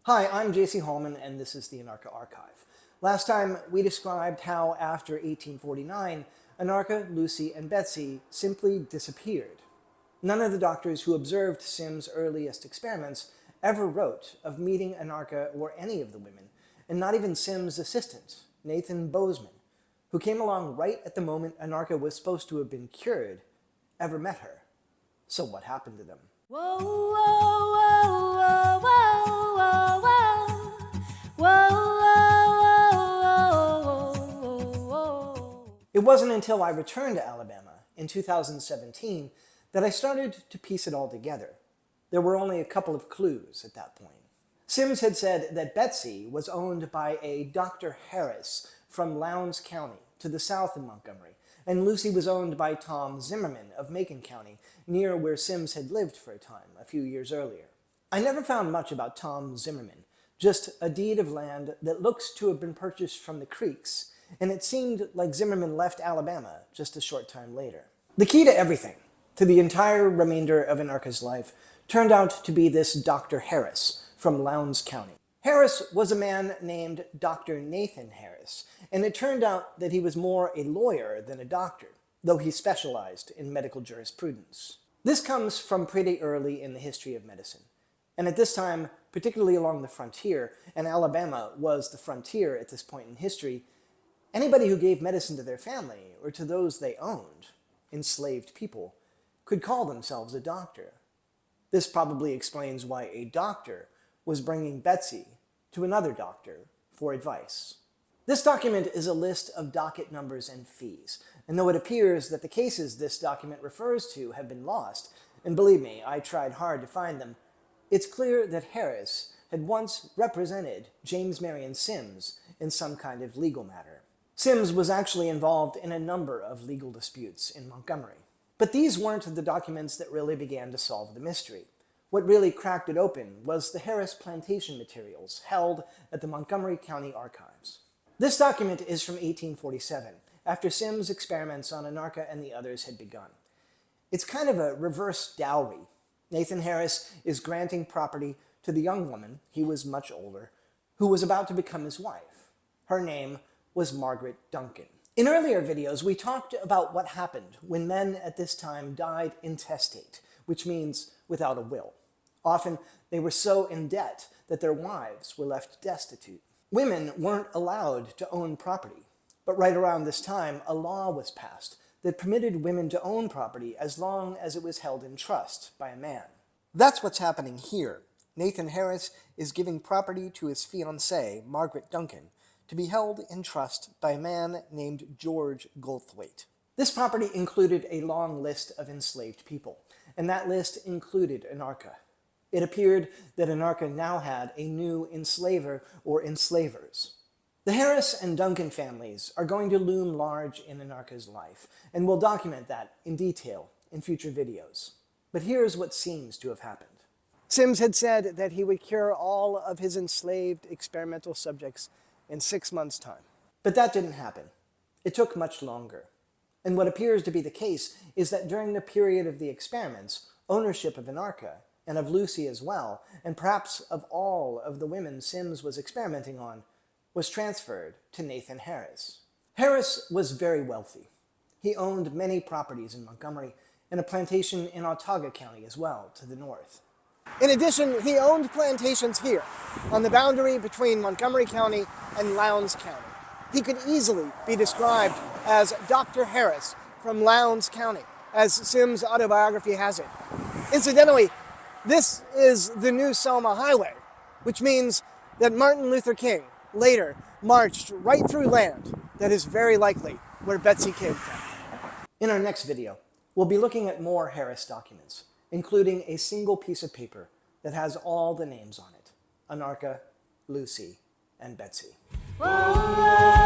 Hi, I'm J.C. Hallman, and this is the Anarcha Archive. Last time, we described how, after 1849, Anarcha, Lucy, and Betsy simply disappeared. None of the doctors who observed Sims' earliest experiments ever wrote of meeting Anarcha or any of the women, and not even Sims' assistant, Nathan Bozeman, who came along right at the moment Anarcha was supposed to have been cured, ever met her. So what happened to them? Whoa, whoa, whoa, whoa, whoa, whoa, whoa, whoa, whoa, whoa. It wasn't until I returned to Alabama in 2017 that I started to piece it all together. There were only a couple of clues at that point. Sims had said that Betsy was owned by a Dr. Harris from Lowndes County to the south of Montgomery, and Lucy was owned by Tom Zimmerman of Macon County, near where Sims had lived for a time, a few years earlier. I never found much about Tom Zimmerman, just a deed of land that looks to have been purchased from the Creeks, and it seemed like Zimmerman left Alabama just a short time later. The key to everything, to the entire remainder of Anarcha's life, turned out to be this Dr. Harris from Lowndes County. Harris was a man named Dr. Nathan Harris, and it turned out that he was more a lawyer than a doctor, though he specialized in medical jurisprudence. This comes from pretty early in the history of medicine, and at this time, particularly along the frontier, and Alabama was the frontier at this point in history, anybody who gave medicine to their family or to those they owned, enslaved people, could call themselves a doctor. This probably explains why a doctor was bringing Betsy to another doctor for advice. This document is a list of docket numbers and fees, and though it appears that the cases this document refers to have been lost, and believe me, I tried hard to find them, it's clear that Harris had once represented James Marion Sims in some kind of legal matter. Sims was actually involved in a number of legal disputes in Montgomery. But these weren't the documents that really began to solve the mystery. What really cracked it open was the Harris plantation materials held at the Montgomery County Archives. This document is from 1847, after Sims' experiments on Anarcha and the others had begun. It's kind of a reverse dowry. Nathan Harris is granting property to the young woman, he was much older, who was about to become his wife. Her name was Margaret Duncan. In earlier videos, we talked about what happened when men at this time died intestate, which means without a will. Often, they were so in debt that their wives were left destitute. Women weren't allowed to own property, but right around this time, a law was passed that permitted women to own property as long as it was held in trust by a man. That's what's happening here. Nathan Harris is giving property to his fiancée, Margaret Duncan, to be held in trust by a man named George Goldthwaite. This property included a long list of enslaved people, and that list included Anarcha. It appeared that Anarcha now had a new enslaver or enslavers. The Harris and Duncan families are going to loom large in Anarcha's life, and we'll document that in detail in future videos. But here's what seems to have happened. Sims had said that he would cure all of his enslaved experimental subjects in 6 months' time. But that didn't happen. It took much longer. And what appears to be the case is that during the period of the experiments, ownership of Anarcha, and of Lucy as well, and perhaps of all of the women Sims was experimenting on, was transferred to Nathan Harris. Harris was very wealthy. He owned many properties in Montgomery and a plantation in Autauga County as well, to the north. In addition, he owned plantations here, on the boundary between Montgomery County and Lowndes County. He could easily be described as Dr. Harris from Lowndes County, as Sims' autobiography has it. Incidentally, this is the New Selma Highway, which means that Martin Luther King later marched right through land that is very likely where Betsy came from. In our next video, we'll be looking at more Harris documents, including a single piece of paper that has all the names on it: Anarcha, Lucy, and Betsy. Whoa, whoa.